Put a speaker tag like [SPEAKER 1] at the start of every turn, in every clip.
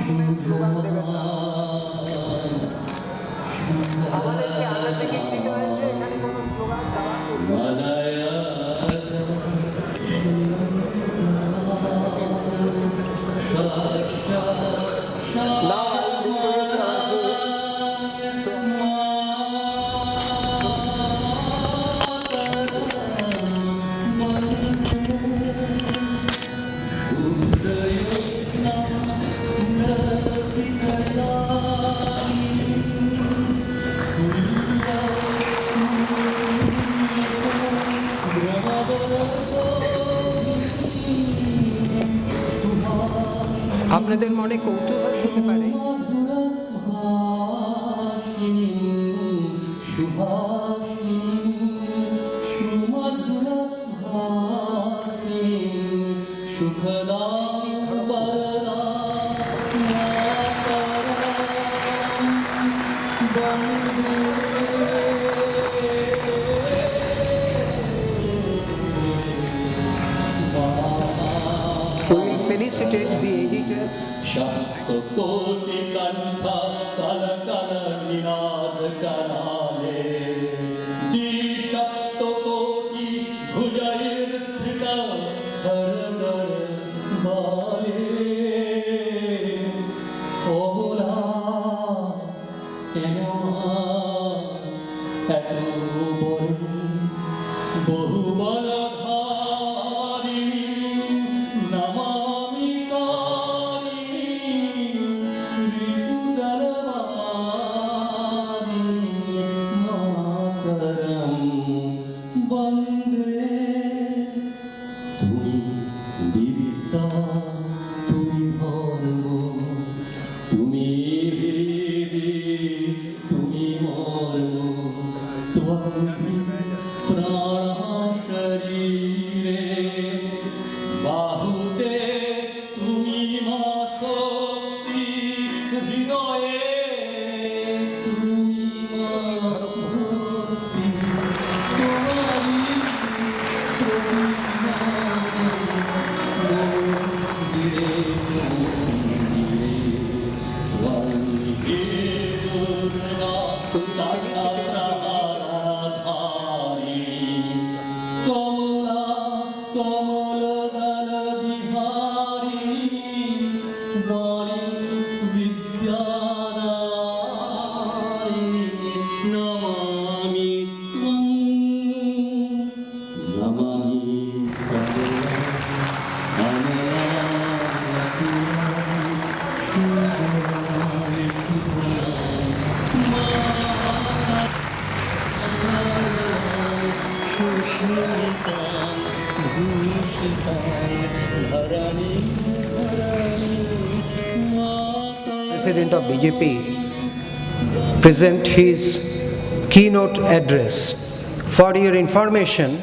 [SPEAKER 1] Slogan দেবেন না। আমাদেরকে আগে থেকে দিতে হয়েছে, এখানে কোনো স্লোগান দেওয়া চলবে না। Now I will introduce আপনাদের মনে কৌতূহল হতে পারে we will felicitate the editor.
[SPEAKER 2] शब्दकोटि कंठ कल कल निनाद कराले द्विशब्दकोटि भुजैर्धृत हर हर बाले ओला केनो एतो बहुबल
[SPEAKER 1] President of BJP present his keynote address. For your information,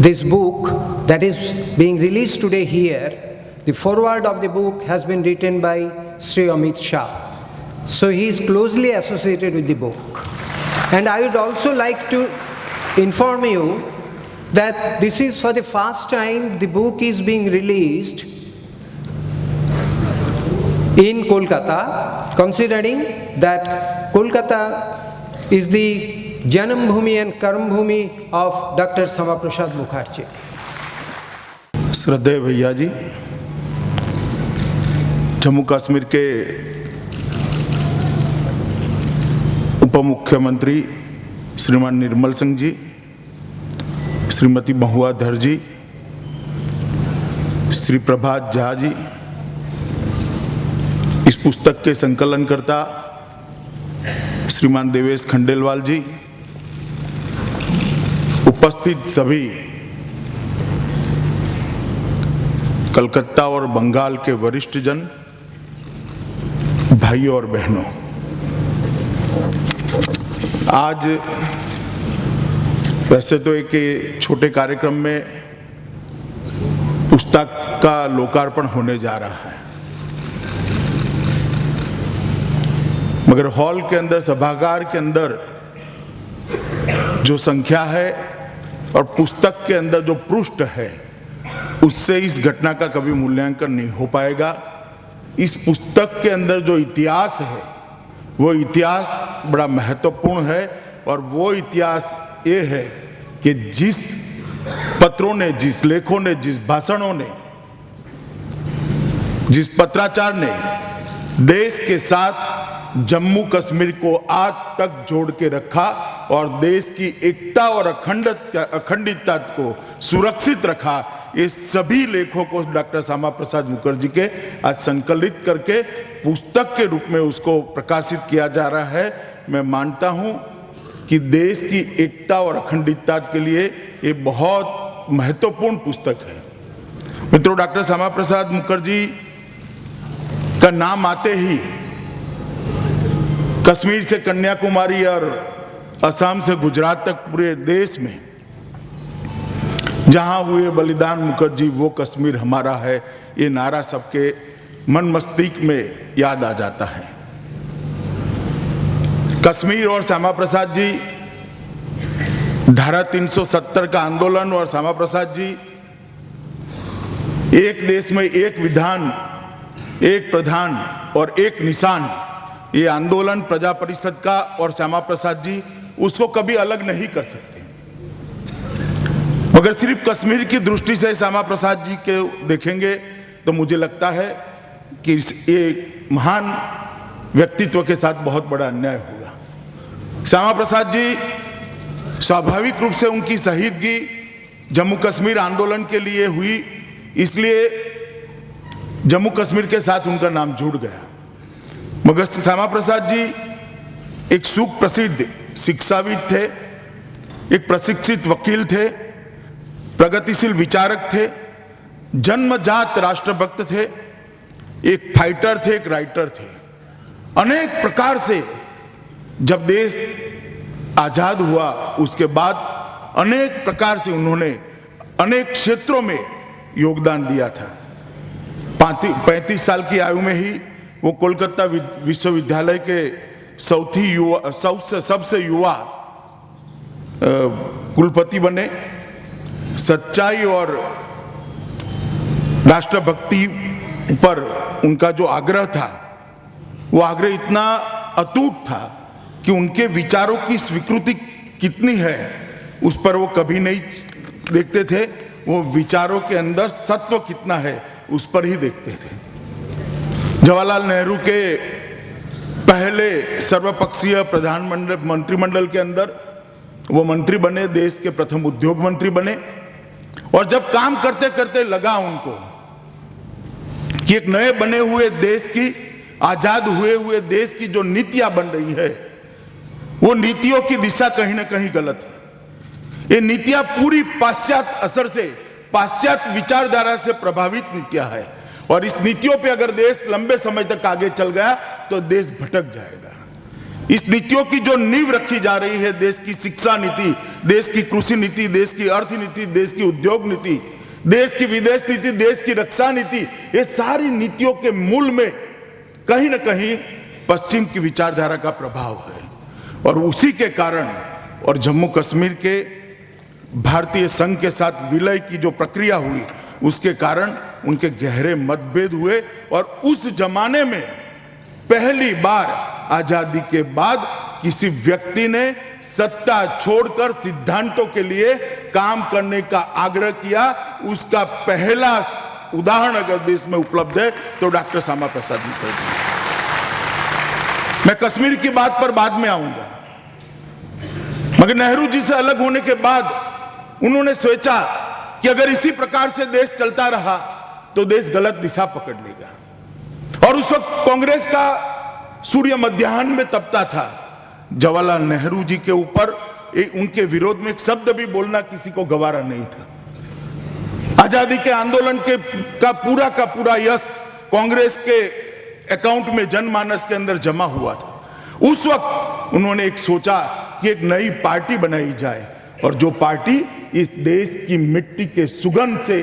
[SPEAKER 1] this book that is being released today here, the foreword of the book has been written by Sri Amit Shah. So he is closely associated with the book. And I would also like to inform you that this is for the first time the book is being released in Kolkata, considering that Kolkata is the Janam Bhumi and Karam Bhumi of Dr. Sama Prasad Mukherjee.
[SPEAKER 3] श्रद्धेय भैया जी, जम्मू कश्मीर के उप मुख्यमंत्री श्रीमान निर्मल सिंह जी, श्रीमती महुआ धर जी, श्री प्रभात झा जी, इस पुस्तक के संकलनकर्ता श्रीमान देवेश खंडेलवाल जी, उपस्थित सभी कलकत्ता और बंगाल के वरिष्ठ जन, भाइयों और बहनों, आज वैसे तो एक छोटे कार्यक्रम में पुस्तक का लोकार्पण होने जा रहा है, मगर हॉल के अंदर, सभागार के अंदर जो संख्या है और पुस्तक के अंदर जो पृष्ठ है, उससे इस घटना का कभी मूल्यांकन नहीं हो पाएगा। इस पुस्तक के अंदर जो इतिहास है वो इतिहास बड़ा महत्वपूर्ण है। और वो इतिहास ये है कि जिस पत्रों ने, जिस लेखों ने, जिस भाषणों ने, जिस पत्राचार ने देश के साथ जम्मू कश्मीर को आज तक जोड़ के रखा और देश की एकता और अखंडता को सुरक्षित रखा, ये सभी लेखों को डॉक्टर श्यामा प्रसाद मुखर्जी के आज संकलित करके पुस्तक के रूप में उसको प्रकाशित किया जा रहा है। मैं मानता हूं कि देश की एकता और अखंडता के लिए ये बहुत महत्वपूर्ण पुस्तक है। मित्रों, डॉक्टर श्यामा प्रसाद मुखर्जी का नाम आते ही कश्मीर से कन्याकुमारी और असम से गुजरात तक पूरे देश में जहां हुए बलिदान मुखर्जी वो कश्मीर हमारा है, ये नारा सबके मन मस्तिष्क में याद आ जाता है। कश्मीर और श्यामा प्रसाद जी, धारा 370 का आंदोलन और श्यामा प्रसाद जी, एक देश में एक विधान, एक प्रधान और एक निशान, ये आंदोलन प्रजा परिषद का और श्यामा प्रसाद जी उसको कभी अलग नहीं कर सकते। मगर सिर्फ कश्मीर की दृष्टि से श्यामा प्रसाद जी के देखेंगे तो मुझे लगता है कि ये महान व्यक्तित्व के साथ बहुत बड़ा अन्याय होगा। श्यामा प्रसाद जी, स्वाभाविक रूप से उनकी शहीदगी जम्मू कश्मीर आंदोलन के लिए हुई, इसलिए जम्मू कश्मीर के साथ उनका नाम जुड़ गया। मगर श्यामा प्रसाद जी एक सुप्रसिद्ध शिक्षाविद थे, एक प्रशिक्षित वकील थे, प्रगतिशील विचारक थे, जन्मजात राष्ट्रभक्त थे, एक फाइटर थे, एक राइटर थे। अनेक प्रकार से जब देश आजाद हुआ उसके बाद अनेक प्रकार से उन्होंने अनेक क्षेत्रों में योगदान दिया था। 35 साल की आयु में ही वो कोलकाता विश्वविद्यालय के सबसे युवा कुलपति बने। सच्चाई और राष्ट्रभक्ति पर उनका जो आग्रह था, वो आग्रह इतना अटूट था कि उनके विचारों की स्वीकृति कितनी है उस पर वो कभी नहीं देखते थे, वो विचारों के अंदर सत्व कितना है उस पर ही देखते थे। जवाहरलाल नेहरू के पहले सर्वपक्षीय प्रधानमंत्री मंत्रिमंडल के अंदर वो मंत्री बने, देश के प्रथम उद्योग मंत्री बने। और जब काम करते करते लगा उनको कि एक नए बने हुए देश की, आजाद हुए देश की जो नीतियां बन रही है, वो नीतियों की दिशा कहीं ना कहीं गलत है। ये नीतियां पूरी पाश्चात्य असर से, पाश्चात्य विचारधारा से प्रभावित नीतियां है और इस नीतियों पे अगर देश लंबे समय तक आगे चल गया तो देश भटक जाएगा। इस नीतियों की जो नींव रखी जा रही है, देश की शिक्षा नीति, देश की कृषि नीति, देश की अर्थ नीति, देश की उद्योग नीति, देश की विदेश नीति, देश की रक्षा नीति, ये सारी नीतियों के मूल में कहीं ना कहीं पश्चिम की विचारधारा का प्रभाव है। और उसी के कारण और जम्मू कश्मीर के भारतीय संघ के साथ विलय की जो प्रक्रिया हुई उसके कारण उनके गहरे मतभेद हुए। और उस जमाने में पहली बार आजादी के बाद किसी व्यक्ति ने सत्ता छोड़कर सिद्धांतों के लिए काम करने का आग्रह किया। उसका पहला उदाहरण अगर देश में उपलब्ध है तो डॉक्टर श्यामा प्रसाद मुखर्जी। मैं कश्मीर की बात पर बाद में आऊंगा, मगर नेहरू जी से अलग होने के बाद उन्होंने सोचा कि अगर इसी प्रकार से देश चलता रहा तो देश गलत दिशा पकड़ लेगा। और उस वक्त कांग्रेस का सूर्य मध्याह्न में तपता था। जवाहरलाल नेहरू जी के ऊपर उनके विरोध में एक शब्द भी बोलना किसी को गवारा नहीं था। आजादी के आंदोलन का पूरा यश कांग्रेस के अकाउंट में जनमानस के अंदर जमा हुआ था। उस वक्त उन्होंने एक सोचा कि एक नई पार्टी बनाई जाए और जो पार्टी इस देश की मिट्टी के सुगंध से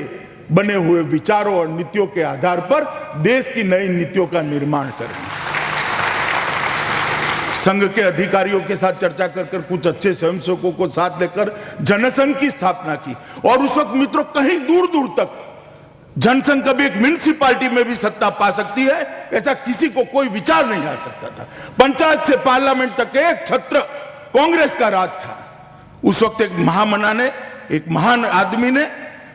[SPEAKER 3] बने हुए विचारों और नीतियों के आधार पर देश की नई नीतियों का निर्माण करे। संघ के अधिकारियों के साथ चर्चा कर कुछ अच्छे स्वयंसेवकों को साथ लेकर जनसंघ की स्थापना की। और उस वक्त मित्रों कहीं दूर दूर तक जनसंघ कभी एक म्युनिसिपैलिटी में भी सत्ता पा सकती है, ऐसा किसी को कोई विचार नहीं आ सकता था। पंचायत से पार्लियामेंट तक एक छत्र कांग्रेस का राज था। उस वक्त एक महामना ने, एक महान आदमी ने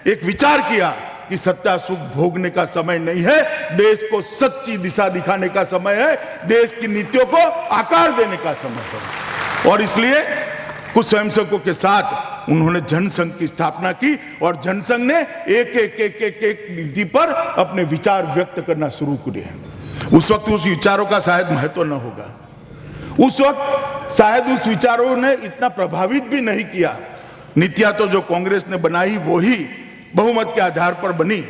[SPEAKER 3] एक विचार किया कि सत्ता सुख भोगने का समय नहीं है, देश को सच्ची दिशा दिखाने का समय है, देश की नीतियों को आकार देने का समय है। और इसलिए कुछ स्वयंसेवकों के साथ उन्होंने जनसंघ की स्थापना की और जनसंघ ने एक नीति पर अपने विचार व्यक्त करना शुरू किए। उस वक्त उस विचारों का शायद महत्व न होगा, उस वक्त शायद उस विचारों ने इतना प्रभावित भी नहीं किया। नीतियां तो जो कांग्रेस ने बनाई वो ही बहुमत के आधार पर बनी,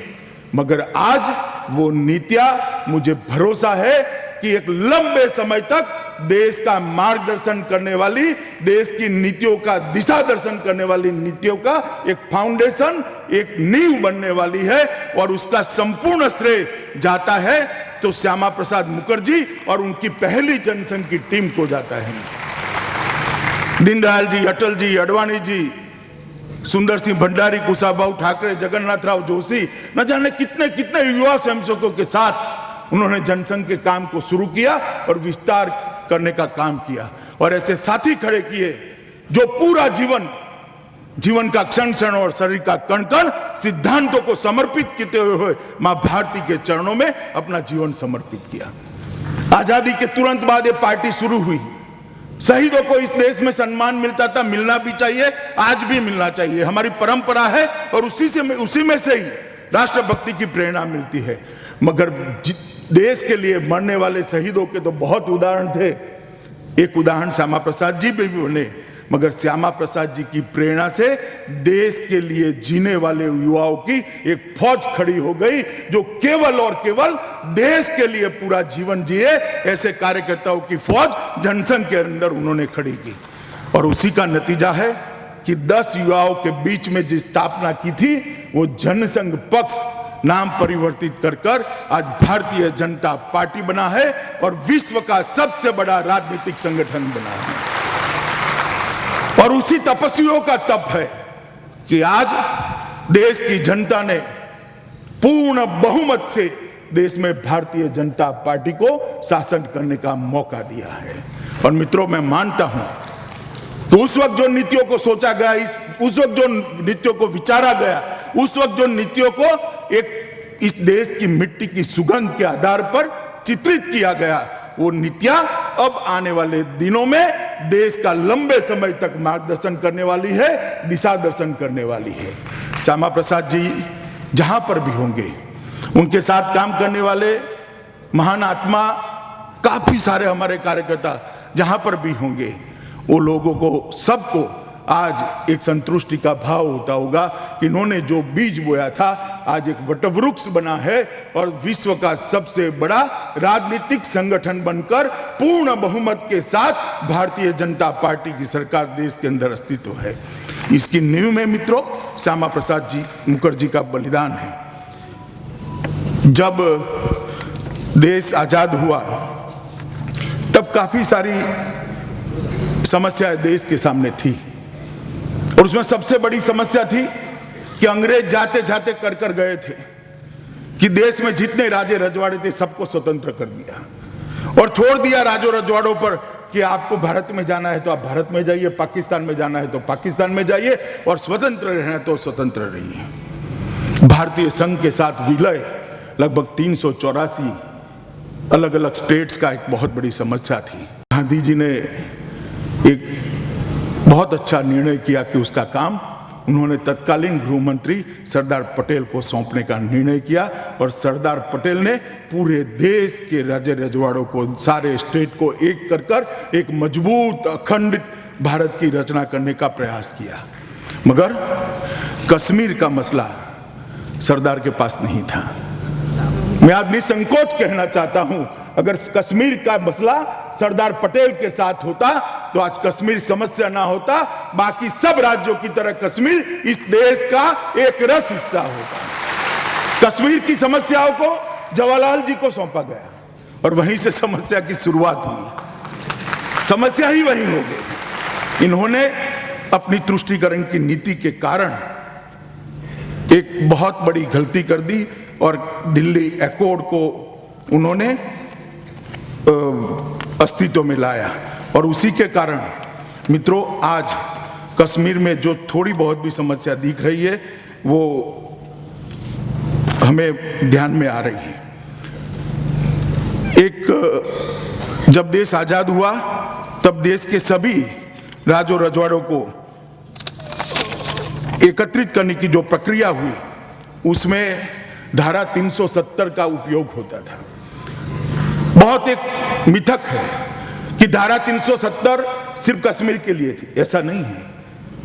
[SPEAKER 3] मगर आज वो नीतियां, मुझे भरोसा है कि एक लंबे समय तक देश का मार्गदर्शन करने वाली, देश की नीतियों का दिशा दर्शन करने वाली नीतियों का एक फाउंडेशन, एक नींव बनने वाली है। और उसका संपूर्ण श्रेय जाता है तो श्यामा प्रसाद मुखर्जी और उनकी पहली जनसंघ की टीम को जाता है। दीनदयाल जी, अटल जी, अडवाणी जी, सुंदर सिंह भंडारी, कुशाभाऊ ठाकरे, जगन्नाथ राव जोशी, न जाने कितने कितने युवा स्वयंसेवकों के साथ उन्होंने जनसंघ के काम को शुरू किया और विस्तार करने का काम किया। और ऐसे साथी खड़े किए जो पूरा जीवन का क्षण क्षण और शरीर का कण कण सिद्धांतों को समर्पित करते हुए मां भारती के चरणों में अपना जीवन समर्पित किया। आजादी के तुरंत बाद ये पार्टी शुरू हुई। शहीदों को इस देश में सम्मान मिलता था, मिलना भी चाहिए, आज भी मिलना चाहिए, हमारी परंपरा है और उसी में से ही राष्ट्रभक्ति की प्रेरणा मिलती है। मगर देश के लिए मरने वाले शहीदों के तो बहुत उदाहरण थे। एक उदाहरण श्यामा प्रसाद जी भी बने, मगर श्यामा प्रसाद जी की प्रेरणा से देश के लिए जीने वाले युवाओं की एक फौज खड़ी हो गई जो केवल और केवल देश के लिए पूरा जीवन जिए। ऐसे कार्यकर्ताओं की फौज जनसंघ के अंदर उन्होंने खड़ी की और उसी का नतीजा है कि 10 युवाओं के बीच में जिस स्थापना की थी वो जनसंघ पक्ष नाम परिवर्तित कर आज भारतीय जनता पार्टी बना है और विश्व का सबसे बड़ा राजनीतिक संगठन बना है। और उसी तपस्वियों का तप है कि आज देश की जनता ने पूर्ण बहुमत से देश में भारतीय जनता पार्टी को शासन करने का मौका दिया है। और मित्रों, मैं मानता हूं कि उस वक्त जो नीतियों को सोचा गया, उस वक्त जो नीतियों को विचारा गया, उस वक्त जो नीतियों को एक इस देश की मिट्टी की सुगंध के आधार पर चित्रित किया गया, वो नीतियां अब आने वाले दिनों में देश का लंबे समय तक मार्गदर्शन करने वाली है, दिशा दर्शन करने वाली है। श्यामा प्रसाद जी जहां पर भी होंगे, उनके साथ काम करने वाले महान आत्मा काफी सारे हमारे कार्यकर्ता जहां पर भी होंगे, वो लोगों को सबको आज एक संतुष्टि का भाव होता होगा कि इन्होंने जो बीज बोया था आज एक वटवृक्ष बना है और विश्व का सबसे बड़ा राजनीतिक संगठन बनकर पूर्ण बहुमत के साथ भारतीय जनता पार्टी की सरकार देश के अंदर अस्तित्व है। इसकी नींव में मित्रों श्यामा प्रसाद जी मुखर्जी का बलिदान है। जब देश आजाद हुआ तब काफी सारी समस्याएं देश के सामने थी और उसमें सबसे बड़ी समस्या थी कि अंग्रेज जाते जाते कर गए थे कि देश में जितने राजे रजवाड़े थे सबको स्वतंत्र कर दिया और छोड़ दिया राजों रजवाड़ों पर कि आपको भारत में जाना है तो आप भारत में जाइए, पाकिस्तान में जाना है तो पाकिस्तान में जाइए और स्वतंत्र रहना है तो स्वतंत्र रहिए। भारतीय संघ के साथ विलय लगभग 384 अलग अलग स्टेट्स का एक बहुत बड़ी समस्या थी। गांधी जी ने एक बहुत अच्छा निर्णय किया कि उसका काम उन्होंने तत्कालीन गृह मंत्री सरदार पटेल को सौंपने का निर्णय किया और सरदार पटेल ने पूरे देश के राजे रजवाड़ों को, सारे स्टेट को एक कर एक मजबूत अखंडित भारत की रचना करने का प्रयास किया। मगर कश्मीर का मसला सरदार के पास नहीं था। मैं आज निसंकोच कहना चाहता हूं, अगर कश्मीर का मसला सरदार पटेल के साथ होता तो आज कश्मीर समस्या ना होता, बाकी सब राज्यों की तरह कश्मीर इस देश का एक रस हिस्सा होता। कश्मीर की समस्याओं को जवाहरलाल जी को सौंपा गया और वहीं से समस्या की शुरुआत हुई। समस्या ही वहीं हो गई। इन्होंने अपनी तुष्टीकरण की नीति के कारण एक बहुत बड़ी गलती कर दी और दिल्ली एकॉर्ड को उन्होंने अस्तित्व में लाया। और उसी के कारण मित्रों आज कश्मीर में जो थोड़ी बहुत भी समस्या दिख रही है वो हमें ध्यान में आ रही है। एक जब देश आजाद हुआ तब देश के सभी राजों रजवाड़ों को एकत्रित करने की जो प्रक्रिया हुई उसमें धारा 370 का उपयोग होता था। बहुत एक मिथक है कि धारा 370 सिर्फ कश्मीर के लिए थी, ऐसा नहीं है।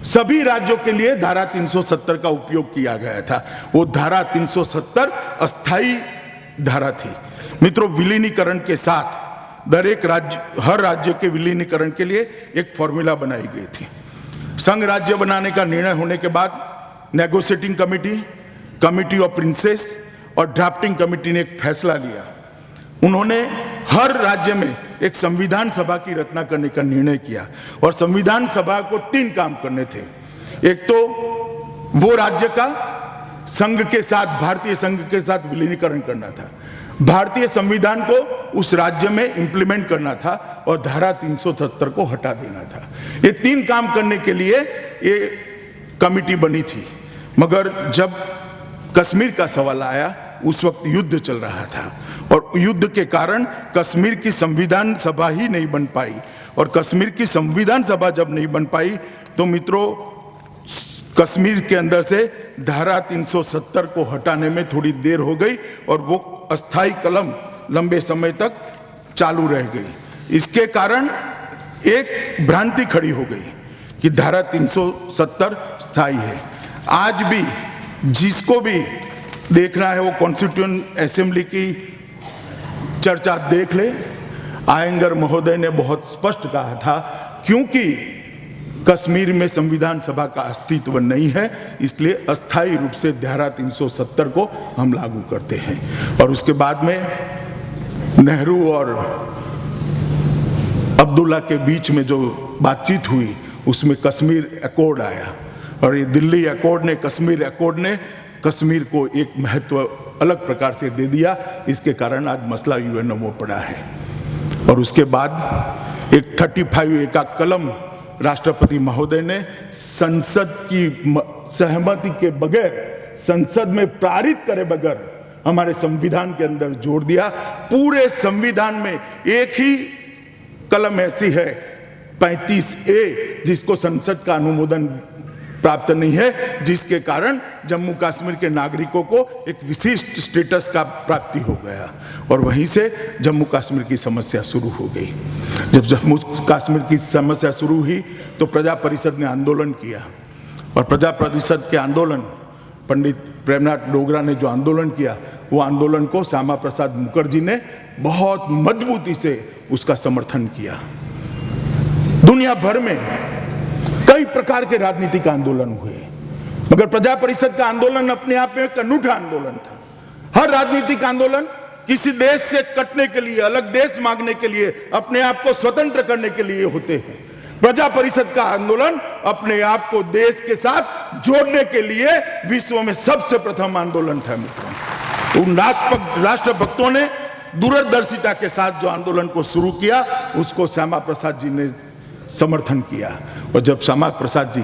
[SPEAKER 3] सभी राज्यों के लिए धारा 370 का उपयोग किया गया था। वो धारा 370 अस्थाई धारा थी। मित्रों, विलीनीकरण के साथ हर राज्य के विलीनीकरण के लिए एक फॉर्मूला बनाई गई थी। संघ राज्य बनाने का निर्णय होने के बाद नेगोशिएटिंग कमिटी ऑफ प्रिंसेस और ड्राफ्टिंग कमिटी ने एक फैसला लिया। उन्होंने हर राज्य में एक संविधान सभा की रचना करने का निर्णय किया और संविधान सभा को 3 काम करने थे। एक तो वो राज्य का संघ के साथ, भारतीय संघ के साथ विलीनीकरण करना था, भारतीय संविधान को उस राज्य में इंप्लीमेंट करना था और धारा 370 को हटा देना था। ये 3 काम करने के लिए ये कमिटी बनी थी। मगर जब कश्मीर का सवाल आया उस वक्त युद्ध चल रहा था और युद्ध के कारण कश्मीर की संविधान सभा ही नहीं बन पाई। और कश्मीर की संविधान सभा जब नहीं बन पाई तो मित्रों कश्मीर के अंदर से धारा 370 को हटाने में थोड़ी देर हो गई और वो अस्थाई कलम लंबे समय तक चालू रह गई। इसके कारण एक भ्रांति खड़ी हो गई कि धारा 370 स्थायी है। आज भी जिसको भी देखना है वो कॉन्स्टिट्यूएंट असेंबली की चर्चा देख ले। आयंगर महोदय ने बहुत स्पष्ट कहा था क्योंकि कश्मीर में संविधान सभा का अस्तित्व नहीं है इसलिए अस्थायी रूप से धारा 370 को हम लागू करते हैं। और उसके बाद में नेहरू और अब्दुल्ला के बीच में जो बातचीत हुई उसमें कश्मीर एकॉर्ड आया और ये दिल्ली एकॉर्ड ने कश्मीर को एक महत्व अलग प्रकार से दे दिया। इसके कारण आज मसला यूएनओ पड़ा है। और उसके बाद एक 35A का कलम राष्ट्रपति महोदय ने संसद की सहमति के बगैर, संसद में पारित करे बगैर हमारे संविधान के अंदर जोड़ दिया। पूरे संविधान में एक ही कलम ऐसी है 35A जिसको संसद का अनुमोदन प्राप्त नहीं है, जिसके कारण जम्मू कश्मीर के नागरिकों को एक विशिष्ट स्टेटस का प्राप्ति हो गया। और वहीं से जम्मू कश्मीर की समस्या शुरू हो गई। जब जम्मू कश्मीर की समस्या शुरू हुई तो प्रजा परिषद ने आंदोलन किया और प्रजा परिषद के आंदोलन, पंडित प्रेमनाथ डोगरा ने जो आंदोलन किया वो आंदोलन को श्यामा प्रसाद मुखर्जी ने बहुत मजबूती से उसका समर्थन किया। दुनिया भर में कई प्रकार के राजनीतिक आंदोलन हुए मगर प्रजा परिषद का आंदोलन अपने आप में एक अनूठा आंदोलन था। हर राजनीतिक आंदोलन किसी देश से कटने के लिए, अलग देश मांगने के लिए, अपने आप को स्वतंत्र करने के लिए होते हैं। प्रजा परिषद का आंदोलन अपने आप को देश के साथ जोड़ने के लिए विश्व में सबसे प्रथम आंदोलन था। मित्रों, उन राष्ट्रभक्तों ने दूरदर्शिता के साथ जो आंदोलन को शुरू किया उसको श्यामा प्रसाद जी ने समर्थन किया। और जब श्यामा प्रसाद जी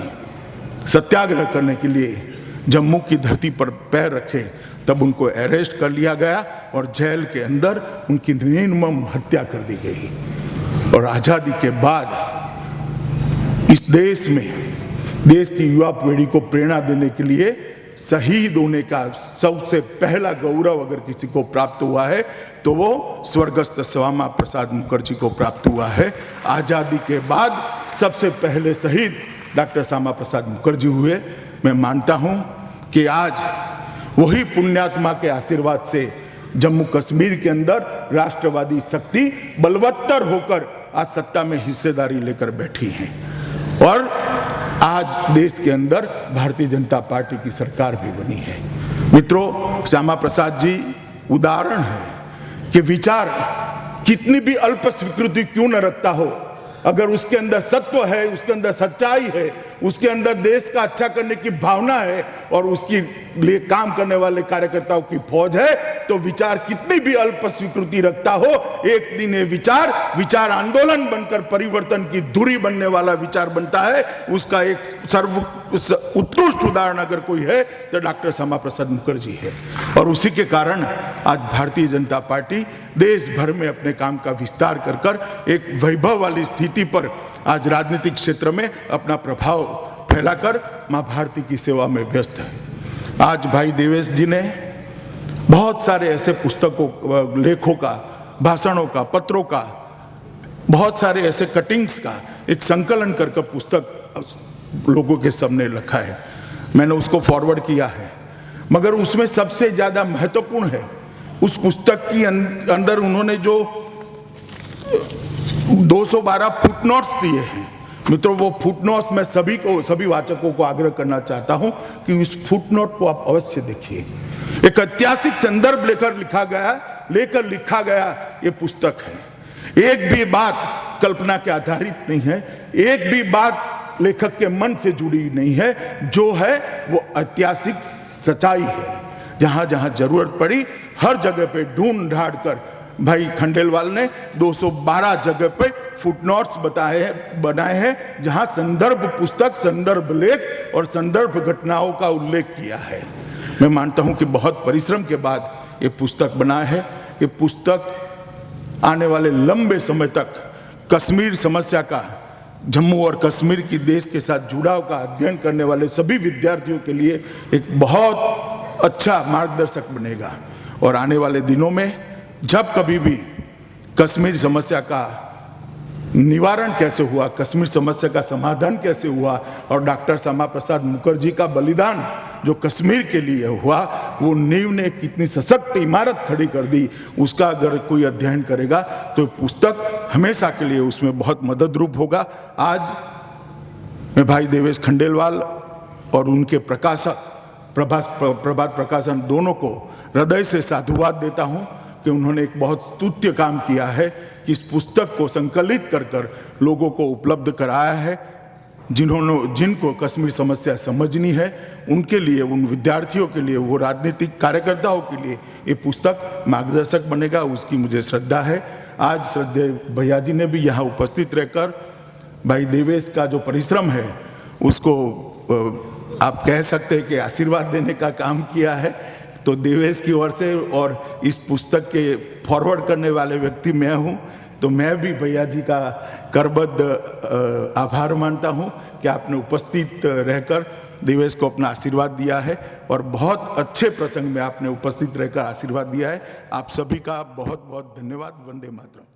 [SPEAKER 3] सत्याग्रह करने के लिए जम्मू की धरती पर पैर रखे तब उनको अरेस्ट कर लिया गया और जेल के अंदर उनकी निर्मम हत्या कर दी गई। और आज़ादी के बाद इस देश में देश की युवा पीढ़ी को प्रेरणा देने के लिए शहीद होने का सबसे पहला गौरव अगर किसी को प्राप्त हुआ है तो वो स्वर्गस्थ श्यामा प्रसाद मुखर्जी को प्राप्त हुआ है। आज़ादी के बाद सबसे पहले शहीद डॉक्टर श्यामा प्रसाद मुखर्जी हुए। मैं मानता हूं कि आज वही पुण्यात्मा के आशीर्वाद से जम्मू कश्मीर के अंदर राष्ट्रवादी शक्ति बलवत्तर होकर आज सत्ता में हिस्सेदारी लेकर बैठी है और आज देश के अंदर भारतीय जनता पार्टी की सरकार भी बनी है। मित्रों, श्यामा प्रसाद जी उदाहरण है कि विचार कितनी भी अल्प स्वीकृति क्यों न रखता हो, अगर उसके अंदर सत्व है, उसके अंदर सच्चाई है, उसके अंदर देश का अच्छा करने की भावना है और उसकी लिए काम करने वाले कार्यकर्ताओं की फौज है, तो विचार कितनी भी अल्प स्वीकृति रखता हो, एक दिन ये विचार आंदोलन बनकर परिवर्तन की धुरी बनने वाला विचार बनता है। उसका एक उत्कृष्ट उदाहरण अगर कोई है तो डॉक्टर श्यामा प्रसाद मुखर्जी है। और उसी के कारण आज भारतीय जनता पार्टी देश भर में अपने काम का विस्तार कर कर एक वैभव वाली स्थिति पर आज राजनीतिक क्षेत्र में अपना प्रभाव फैलाकर मां भारती की सेवा में व्यस्त है। आज भाई देवेश जी ने बहुत सारे ऐसे पुस्तकों, लेखों का, भाषणों का, पत्रों का, बहुत सारे ऐसे कटिंग्स का एक संकलन कर पुस्तक लोगों के सामने रखा है। मैंने उसको फॉरवर्ड किया है, मगर उसमें सबसे ज़्यादा महत्वपूर्ण है उस पुस्तक की अंदर उन्होंने जो 212 फुटनोट्स दिए हैं। मित्रों, वो फुटनोट्स मैं सभी वाचकों को आग्रह करना चाहता हूं कि उस फुटनोट को आप अवश्य देखिए। एक ऐतिहासिक संदर्भ लेकर लिखा गया ये पुस्तक है। एक भी बात कल्पना के आधारित नहीं है, एक भी बात लेखक के मन से जुड़ी नहीं है। जो है वो ऐतिहासिक सच्चाई है। जहां जहां जरूरत पड़ी हर जगह पे ढूंढ ढांढ कर भाई खंडेलवाल ने 212 जगह पे फुटनोट्स बनाए हैं, जहां संदर्भ पुस्तक, संदर्भ लेख और संदर्भ घटनाओं का उल्लेख किया है। मैं मानता हूं कि बहुत परिश्रम के बाद ये पुस्तक बना है। ये पुस्तक आने वाले लंबे समय तक कश्मीर समस्या का, जम्मू और कश्मीर की देश के साथ जुड़ाव का अध्ययन करने वाले सभी विद्यार्थियों के लिए एक बहुत अच्छा मार्गदर्शक बनेगा। और आने वाले दिनों में जब कभी भी कश्मीर समस्या का निवारण कैसे हुआ, कश्मीर समस्या का समाधान कैसे हुआ और डॉक्टर श्यामा प्रसाद मुखर्जी का बलिदान जो कश्मीर के लिए हुआ, वो नींव ने कितनी सशक्त इमारत खड़ी कर दी, उसका अगर कोई अध्ययन करेगा तो पुस्तक हमेशा के लिए उसमें बहुत मदद रूप होगा। आज मैं भाई देवेश खंडेलवाल और उनके प्रकाशक प्रभात प्रकाशन दोनों को हृदय से साधुवाद देता हूं कि उन्होंने एक बहुत स्तुत्य काम किया है कि इस पुस्तक को संकलित कर लोगों को उपलब्ध कराया है। जिनको कश्मीर समस्या समझनी है उनके लिए, उन विद्यार्थियों के लिए, वो राजनीतिक कार्यकर्ताओं के लिए ये पुस्तक मार्गदर्शक बनेगा, उसकी मुझे श्रद्धा है। आज श्रद्धेय भैया जी ने भी यहाँ उपस्थित रहकर भाई देवेश का जो परिश्रम है उसको आप कह सकते हैं कि आशीर्वाद देने का काम किया है। तो देवेश की ओर से और इस पुस्तक के फॉरवर्ड करने वाले व्यक्ति मैं हूँ, तो मैं भी भैया जी का करबद्ध आभार मानता हूँ कि आपने उपस्थित रहकर देवेश को अपना आशीर्वाद दिया है और बहुत अच्छे प्रसंग में आपने उपस्थित रहकर आशीर्वाद दिया है। आप सभी का बहुत बहुत धन्यवाद। वंदे मातरम।